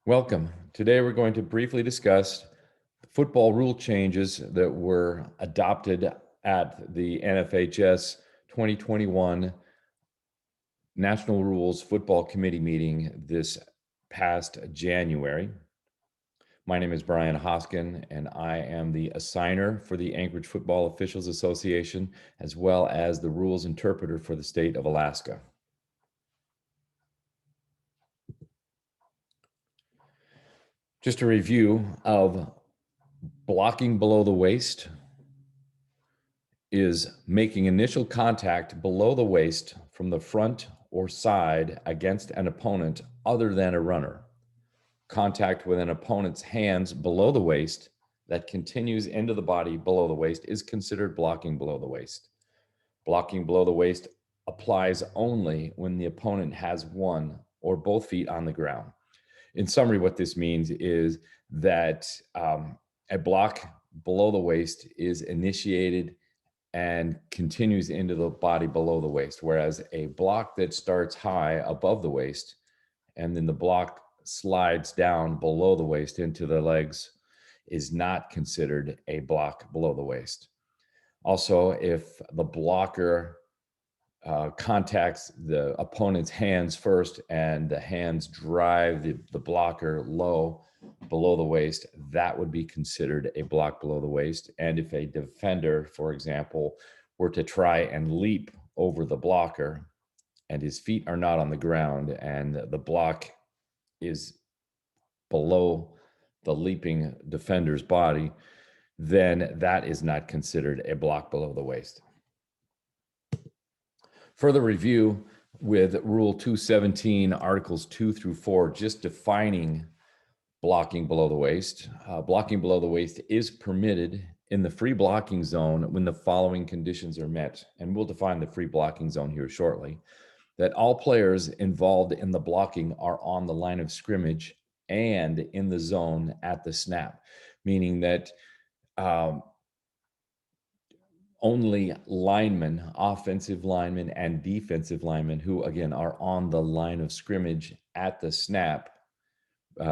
Welcome. Today we're going to briefly discuss football rule changes that were adopted at the NFHS 2021 National Rules Football Committee meeting this past January. My name is Brian Hoskin, and I am the assigner for the Anchorage Football Officials Association, as well as the rules interpreter for the state of Alaska. Just a review of blocking below the waist is making initial contact below the waist from the front or side against an opponent other than a runner. Contact with an opponent's hands below the waist that continues into the body below the waist is considered blocking below the waist. Blocking below the waist applies only when the opponent has one or both feet on the ground. In summary, what this means is that a block below the waist is initiated and continues into the body below the waist, whereas a block that starts high above the waist and then the block slides down below the waist into the legs is not considered a block below the waist. Also, if the blocker contacts the opponent's hands first and the hands drive the blocker low below the waist, that would be considered a block below the waist. And if a defender, for example, were to try and leap over the blocker and his feet are not on the ground and the block is below the leaping defender's body, then that is not considered a block below the waist. Further review with Rule 217, Articles 2 through 4, just defining blocking below the waist. Blocking below the waist is permitted in the free blocking zone when the following conditions are met. And we'll define the free blocking zone here shortly. That all players involved in the blocking are on the line of scrimmage and in the zone at the snap, meaning that only linemen, offensive linemen and defensive linemen who, again, are on the line of scrimmage at the snap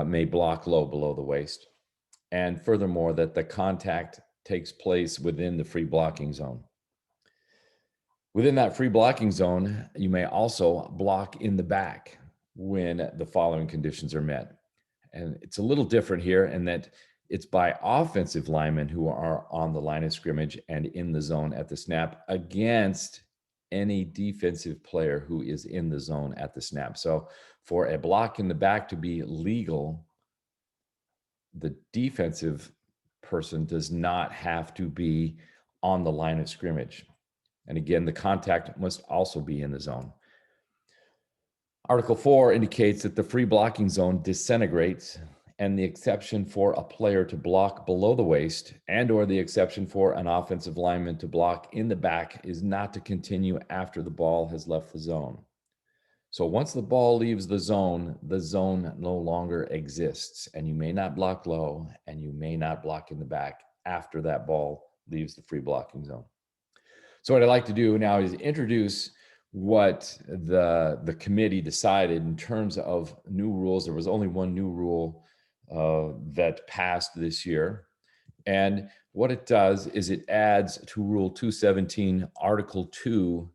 may block low below the waist. And furthermore, that the contact takes place within the free blocking zone. Within that free blocking zone, you may also block in the back when the following conditions are met. And it's a little different here in that it's by offensive linemen who are on the line of scrimmage and in the zone at the snap against any defensive player who is in the zone at the snap. So for a block in the back to be legal, the defensive person does not have to be on the line of scrimmage. And again, the contact must also be in the zone. Article 4 indicates that the free blocking zone disintegrates, and the exception for a player to block below the waist and or the exception for an offensive lineman to block in the back is not to continue after the ball has left the zone. So once the ball leaves the zone no longer exists, and you may not block low and you may not block in the back after that ball leaves the free blocking zone. So what I'd like to do now is introduce what the committee decided in terms of new rules. There was only one new rule that passed this year. And what it does is it adds to Rule 217, Article 2,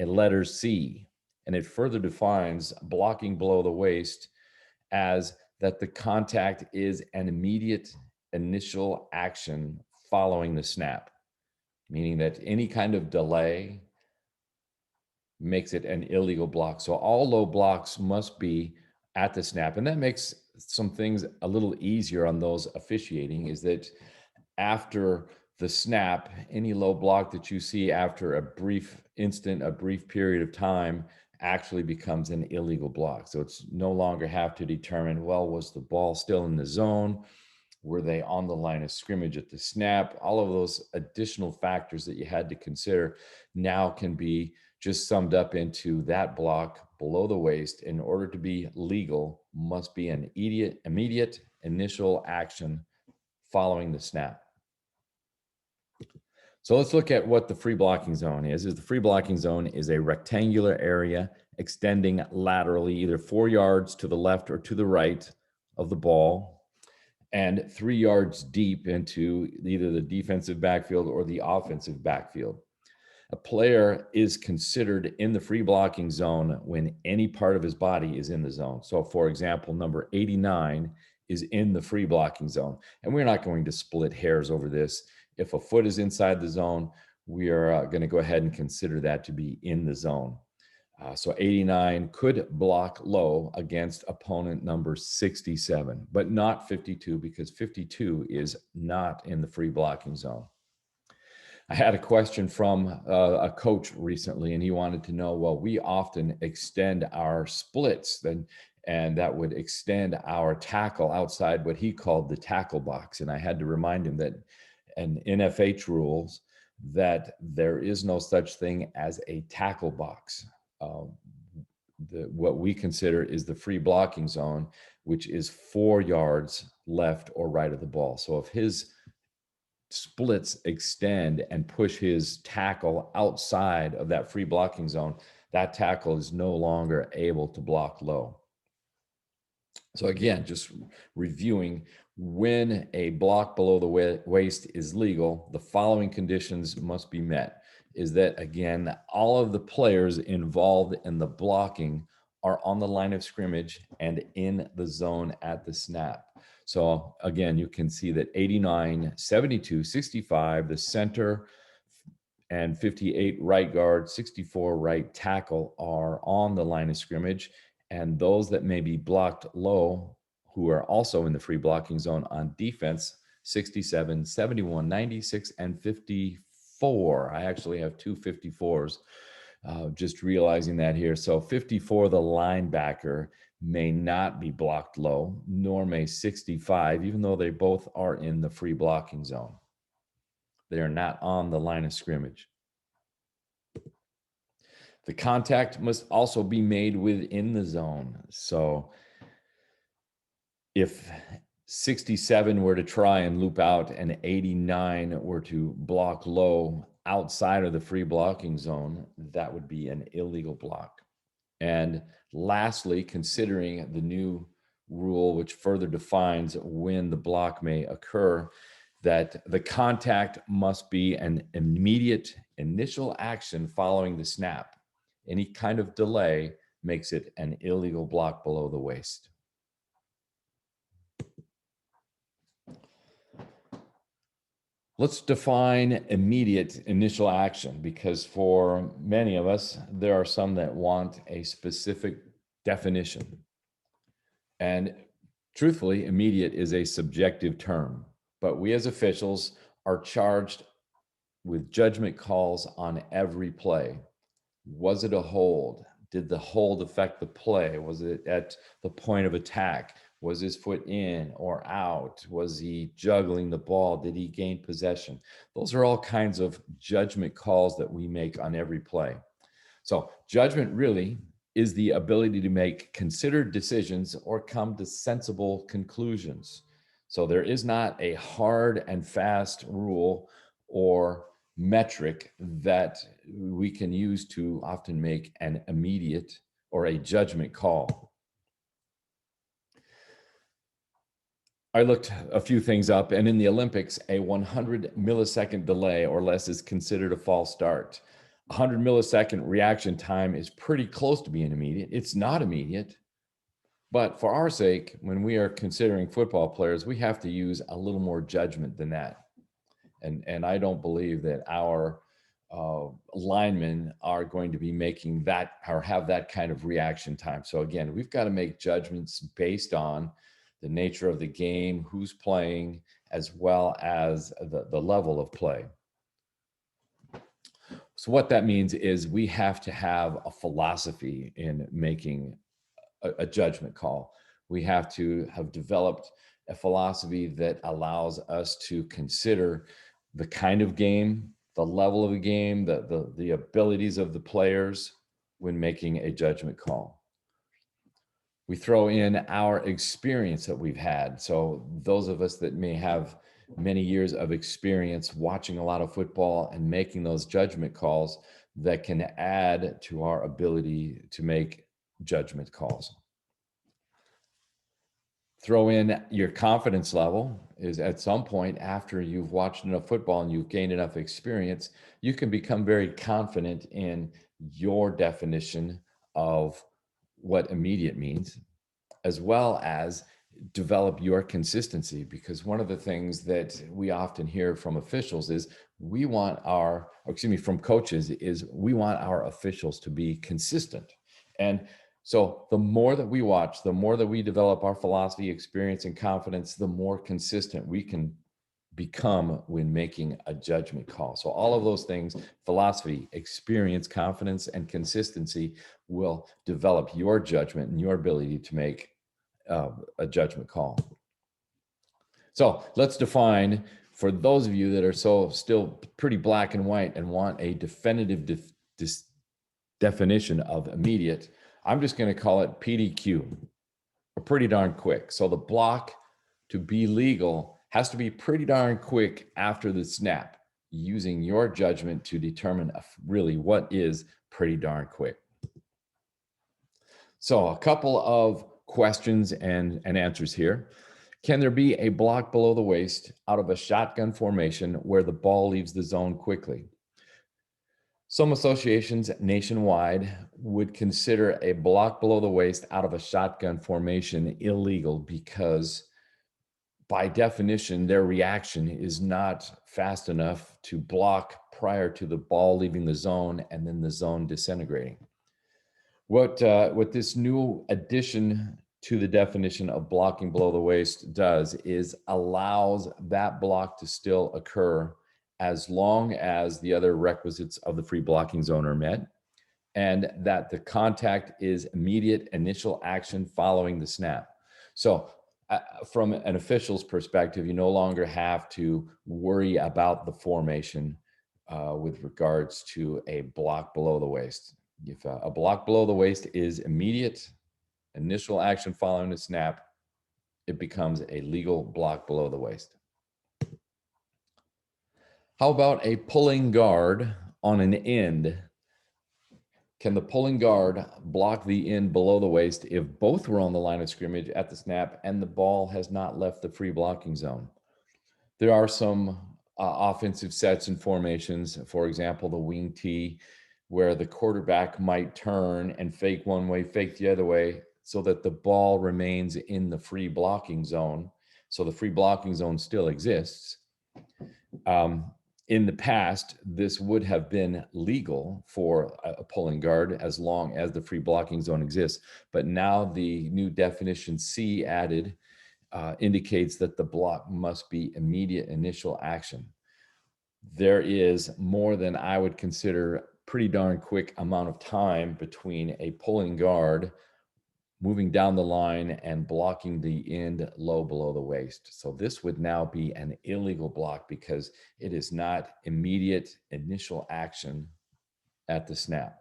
a letter C, and it further defines blocking below the waist as that the contact is an immediate initial action following the snap, meaning that any kind of delay makes it an illegal block. So all low blocks must be at the snap. And that makes some things a little easier on those officiating, is that after the snap, any low block that you see after a brief instant, a brief period of time actually becomes an illegal block. So it's no longer have to determine, well, was the ball still in the zone? Were they on the line of scrimmage at the snap? All of those additional factors that you had to consider now can be just summed up into that block below the waist. In order to be legal, must be an immediate initial action following the snap. So let's look at what the free blocking zone is. The free blocking zone is a rectangular area extending laterally either 4 yards to the left or to the right of the ball and 3 yards deep into either the defensive backfield or the offensive backfield. A player is considered in the free blocking zone when any part of his body is in the zone. So, for example, number 89 is in the free blocking zone. And we're not going to split hairs over this. If a foot is inside the zone, we are going to go ahead and consider that to be in the zone. So 89 could block low against opponent number 67, but not 52 because 52 is not in the free blocking zone. I had a question from a coach recently, and he wanted to know, well, we often extend our splits, and that would extend our tackle outside what he called the tackle box. And I had to remind him that in NFH rules, that there is no such thing as a tackle box. What we consider is the free blocking zone, which is 4 yards left or right of the ball. So if his splits extend and push his tackle outside of that free blocking zone, that tackle is no longer able to block low. So again, just reviewing, when a block below the waist is legal, the following conditions must be met. Is that, again, all of the players involved in the blocking are on the line of scrimmage and in the zone at the snap. So again, you can see that 89, 72, 65, the center, and 58 right guard, 64 right tackle are on the line of scrimmage. And those that may be blocked low, who are also in the free blocking zone on defense, 67, 71, 96, and 54. I actually have two 54s, just realizing that here. So 54, the linebacker, may not be blocked low, nor may 65, even though they both are in the free blocking zone. They are not on the line of scrimmage. The contact must also be made within the zone. So if 67 were to try and loop out and 89 were to block low outside of the free blocking zone, that would be an illegal block. And lastly, considering the new rule, which further defines when the block may occur, that the contact must be an immediate initial action following the snap. Any kind of delay makes it an illegal block below the waist. Let's define immediate initial action, because for many of us, there are some that want a specific definition. And truthfully, immediate is a subjective term, but we as officials are charged with judgment calls on every play. Was it a hold? Did the hold affect the play? Was it at the point of attack? Was his foot in or out? Was he juggling the ball? Did he gain possession? Those are all kinds of judgment calls that we make on every play. So judgment really is the ability to make considered decisions or come to sensible conclusions. So there is not a hard and fast rule or metric that we can use to often make an immediate or a judgment call. I looked a few things up, and in the Olympics, a 100 millisecond delay or less is considered a false start. 100 millisecond reaction time is pretty close to being immediate. It's not immediate, but for our sake, when we are considering football players, we have to use a little more judgment than that. And I don't believe that our linemen are going to be making that or have that kind of reaction time. So again, we've got to make judgments based on the nature of the game, who's playing, as well as the level of play. So what that means is we have to have a philosophy in making a judgment call. We have to have developed a philosophy that allows us to consider the kind of game, the level of the game, the abilities of the players when making a judgment call. We throw in our experience that we've had. So those of us that may have many years of experience watching a lot of football and making those judgment calls, that can add to our ability to make judgment calls. Throw in your confidence level is at some point after you've watched enough football and you've gained enough experience, you can become very confident in your definition of what immediate means, as well as develop your consistency. Because one of the things that we often hear from officials is from coaches is we want our officials to be consistent. And so the more that we watch, the more that we develop our philosophy, experience, and confidence, the more consistent we can become when making a judgment call. So all of those things, philosophy, experience, confidence, and consistency, will develop your judgment and your ability to make a judgment call. So let's define, for those of you that are still pretty black and white and want a definitive definition of immediate, I'm just going to call it PDQ, or pretty darn quick. So the block, to be legal, has to be pretty darn quick after the snap, using your judgment to determine really what is pretty darn quick. So a couple of questions and answers here. Can there be a block below the waist out of a shotgun formation where the ball leaves the zone quickly? Some associations nationwide would consider a block below the waist out of a shotgun formation illegal because, by definition, their reaction is not fast enough to block prior to the ball leaving the zone and then the zone disintegrating. What this new addition to the definition of blocking below the waist does is allows that block to still occur as long as the other requisites of the free blocking zone are met, and that the contact is immediate initial action following the snap. So from an official's perspective, you no longer have to worry about the formation with regards to a block below the waist. If a block below the waist is immediate initial action following the snap, it becomes a legal block below the waist. How about a pulling guard on an end? Can the pulling guard block the end below the waist if both were on the line of scrimmage at the snap and the ball has not left the free blocking zone? There are some offensive sets and formations, for example, the wing tee, where the quarterback might turn and fake one way, fake the other way, so that the ball remains in the free blocking zone. So the free blocking zone still exists. In the past, this would have been legal for a pulling guard as long as the free blocking zone exists. But now the new definition C added indicates that the block must be immediate initial action. There is more than I would consider pretty darn quick amount of time between a pulling guard moving down the line and blocking the end low below the waist. So this would now be an illegal block because it is not immediate initial action at the snap.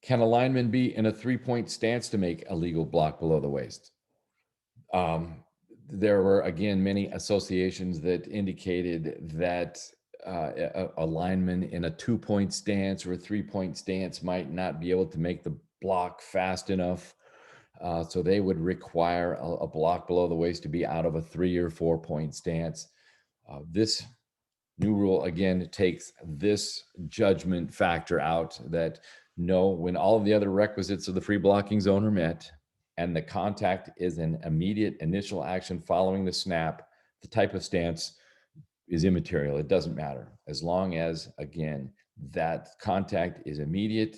Can a lineman be in a three-point stance to make a legal block below the waist? There were, again, many associations that indicated that a lineman in a two-point stance or a three-point stance might not be able to make the block fast enough. So they would require a block below the waist to be out of a 3 or 4 point stance. This new rule, again, takes this judgment factor out, that no, when all of the other requisites of the free blocking zone are met and the contact is an immediate initial action following the snap, the type of stance is immaterial. It doesn't matter, as long as, again, that contact is immediate,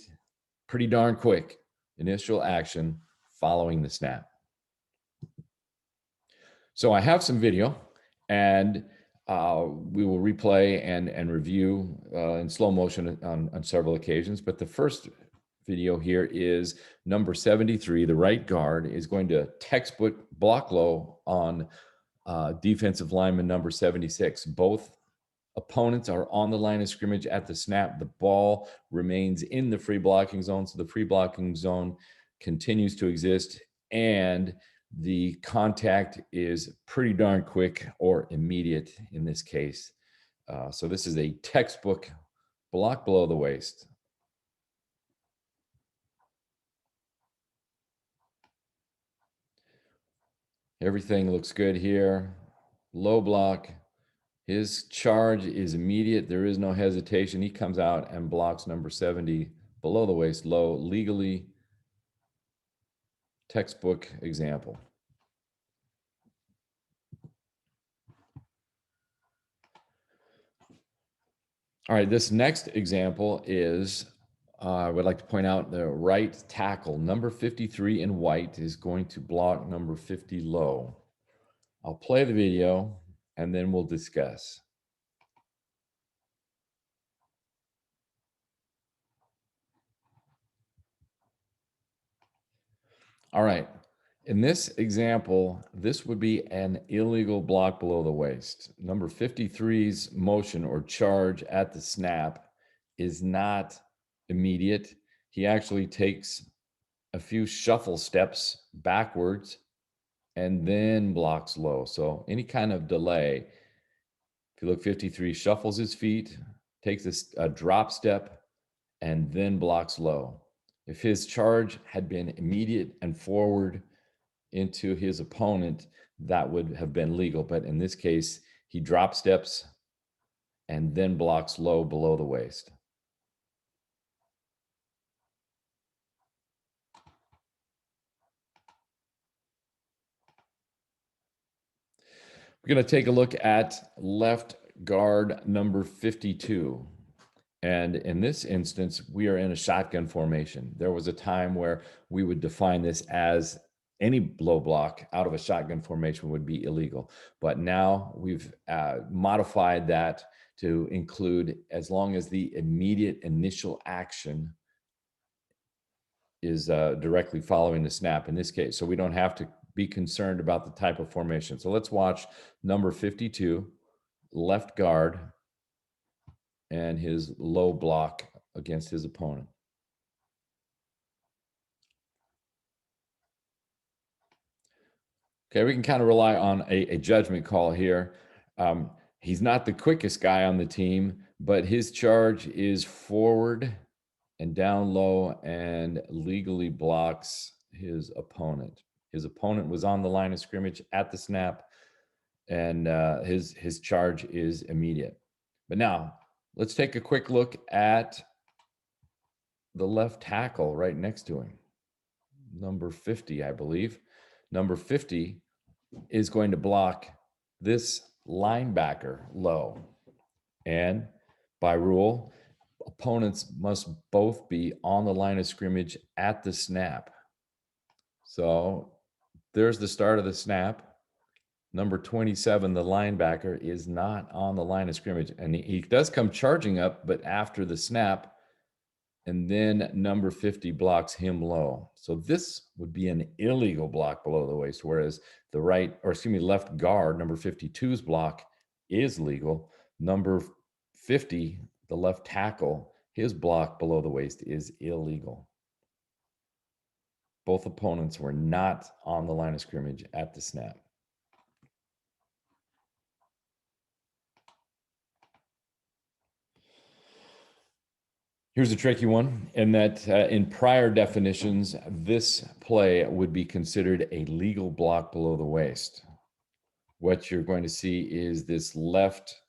pretty darn quick initial action following the snap. So I have some video, and we will replay and review in slow motion on several occasions. But the first video here is number 73. The right guard is going to textbook block low on defensive lineman number 76. Both opponents are on the line of scrimmage at the snap. The ball remains in the free blocking zone, so the free blocking zone continues to exist, and the contact is pretty darn quick or immediate in this case. So this is a textbook block below the waist. Everything looks good here. Low block. His charge is immediate. There is no hesitation. He comes out and blocks number 70 below the waist low, legally. Textbook example. All right, this next example is, I would like to point out the right tackle. Number 53 in white is going to block number 50 low. I'll play the video and then we'll discuss. All right, in this example, this would be an illegal block below the waist. Number 53's motion or charge at the snap is not immediate. He actually takes a few shuffle steps backwards and then blocks low. So any kind of delay, if you look, 53 shuffles his feet, takes a drop step, and then blocks low. If his charge had been immediate and forward into his opponent, that would have been legal. But in this case, he drop steps and then blocks low below the waist. We're going to take a look at left guard number 52. And in this instance, we are in a shotgun formation. There was a time where we would define this as any low block out of a shotgun formation would be illegal. But now we've modified that to include as long as the immediate initial action is directly following the snap in this case. So we don't have to be concerned about the type of formation. So let's watch number 52, left guard, and his low block against his opponent. Okay, we can kind of rely on a judgment call here. He's not the quickest guy on the team, but his charge is forward and down low and legally blocks his opponent. His opponent was on the line of scrimmage at the snap, and his charge is immediate. But now, let's take a quick look at the left tackle right next to him. Number 50, I believe. Number 50 is going to block this linebacker low. And by rule, opponents must both be on the line of scrimmage at the snap. So there's the start of the snap. Number 27, the linebacker, is not on the line of scrimmage. And he does come charging up, but after the snap, and then number 50 blocks him low. So this would be an illegal block below the waist, whereas the left guard, number 52's block is legal. Number 50, the left tackle, his block below the waist is illegal. Both opponents were not on the line of scrimmage at the snap. Here's a tricky one, in that in prior definitions, this play would be considered a legal block below the waist. What you're going to see is this left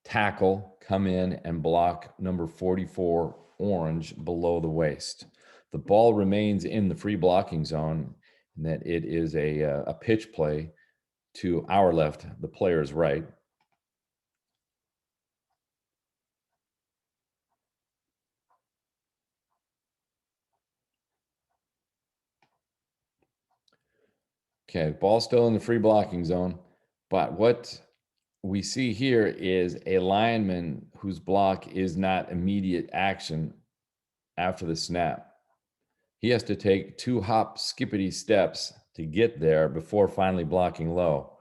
tackle come in and block number 44, orange, below the waist. The ball remains in the free blocking zone, and that it is a pitch play to our left, the player's right. Okay, ball still in the free blocking zone, but what we see here is a lineman whose block is not immediate action after the snap. He has to take 2 hop skippity steps to get there before finally blocking low.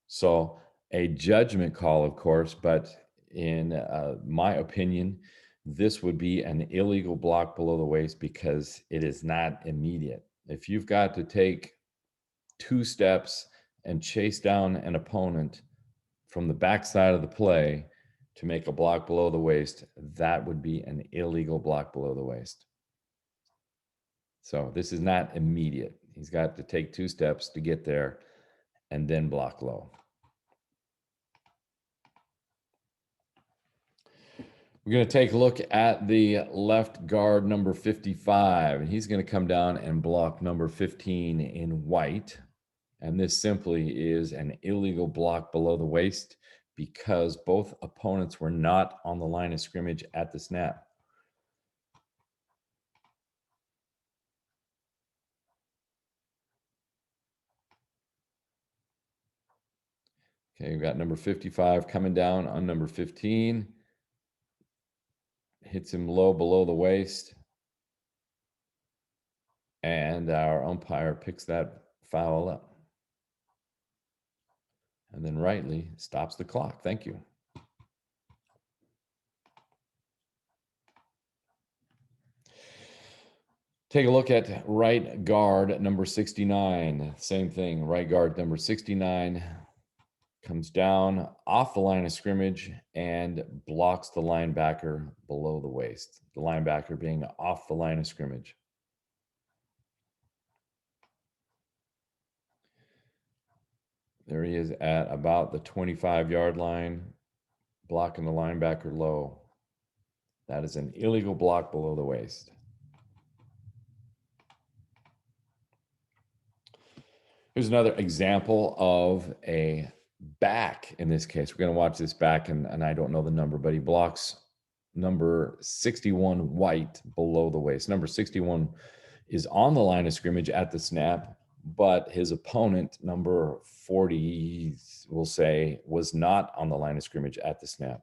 So a judgment call, of course, but in my opinion, this would be an illegal block below the waist because it is not immediate. If you've got to take 2 steps and chase down an opponent from the backside of the play, to make a block below the waist, that would be an illegal block below the waist. So this is not immediate. He's got to take 2 steps to get there and then block low. We're going to take a look at the left guard, number 55, and he's going to come down and block number 15 in white. And this simply is an illegal block below the waist because both opponents were not on the line of scrimmage at the snap. Okay, we've got number 55 coming down on number 15. Hits him low below the waist. And our umpire picks that foul up. And then rightly stops the clock. Thank you. Take a look at right guard number 69. Same thing. Right guard number 69 comes down off the line of scrimmage and blocks the linebacker below the waist. The linebacker being off the line of scrimmage. There he is at about the 25-yard line, blocking the linebacker low. That is an illegal block below the waist. Here's another example of a back. In this case, we're going to watch this back, and I don't know the number, but he blocks number 61 white below the waist. Number 61 is on the line of scrimmage at the snap, but his opponent, number 40, we'll say, was not on the line of scrimmage at the snap.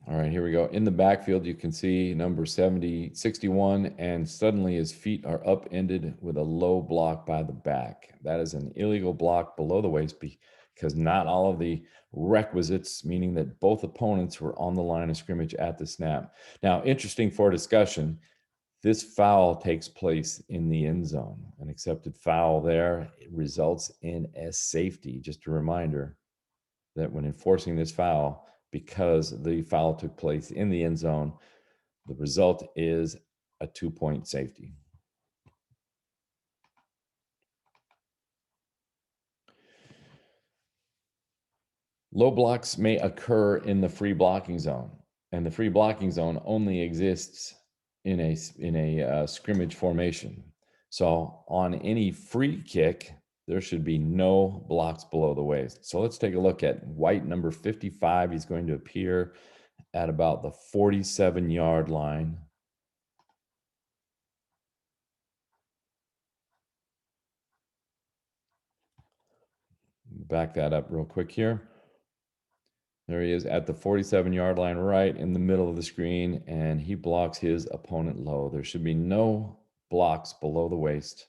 All right, here we go. In the backfield, you can see number 61, and suddenly his feet are upended with a low block by the back. That is an illegal block below the waist because not all of the requisites, meaning that both opponents were on the line of scrimmage at the snap. Now, interesting for discussion, this foul takes place in the end zone. An accepted foul there results in a safety. Just a reminder that when enforcing this foul, because the foul took place in the end zone, the result is a 2-point safety. Low blocks may occur in the free blocking zone, and the free blocking zone only exists in a scrimmage formation. So on any free kick, there should be no blocks below the waist. So let's take a look at white number 55. He's going to appear at about the 47-yard line. Back that up real quick here. There he is at the 47-yard line, right in the middle of the screen, and he blocks his opponent low. There should be no blocks below the waist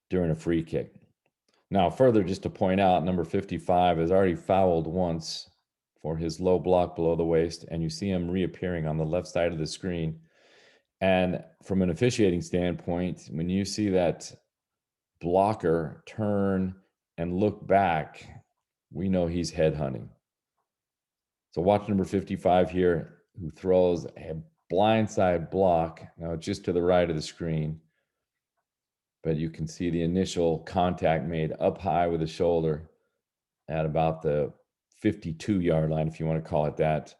during a free kick. Now, further, just to point out, number 55 has already fouled once for his low block below the waist, and you see him reappearing on the left side of the screen. And from an officiating standpoint, when you see that blocker turn and look back, we know he's headhunting. So watch number 55 here, who throws a blindside block. Now it's just to the right of the screen, but you can see the initial contact made up high with the shoulder at about the 52-yard line, if you want to call it that,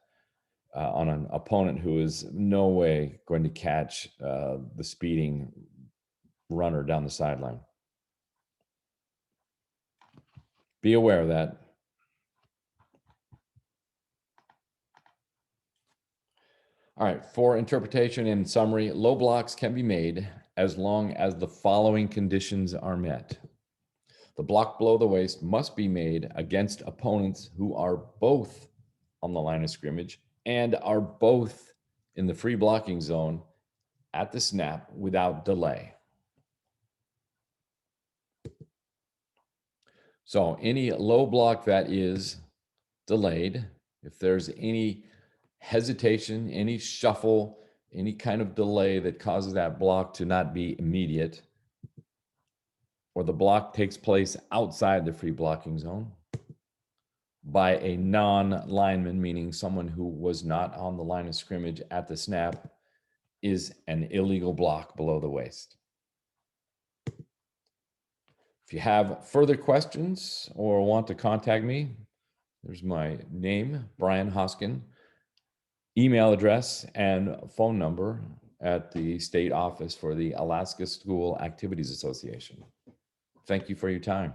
on an opponent who is no way going to catch the speeding runner down the sideline. Be aware of that. All right, for interpretation and summary, low blocks can be made as long as the following conditions are met. The block below the waist must be made against opponents who are both on the line of scrimmage and are both in the free blocking zone at the snap without delay. So any low block that is delayed, if there's any hesitation, any shuffle, any kind of delay that causes that block to not be immediate, or the block takes place outside the free blocking zone by a non-lineman, meaning someone who was not on the line of scrimmage at the snap, is an illegal block below the waist. If you have further questions or want to contact me, there's my name, Brian Hoskin, email address, and phone number at the state office for the Alaska School Activities Association. Thank you for your time.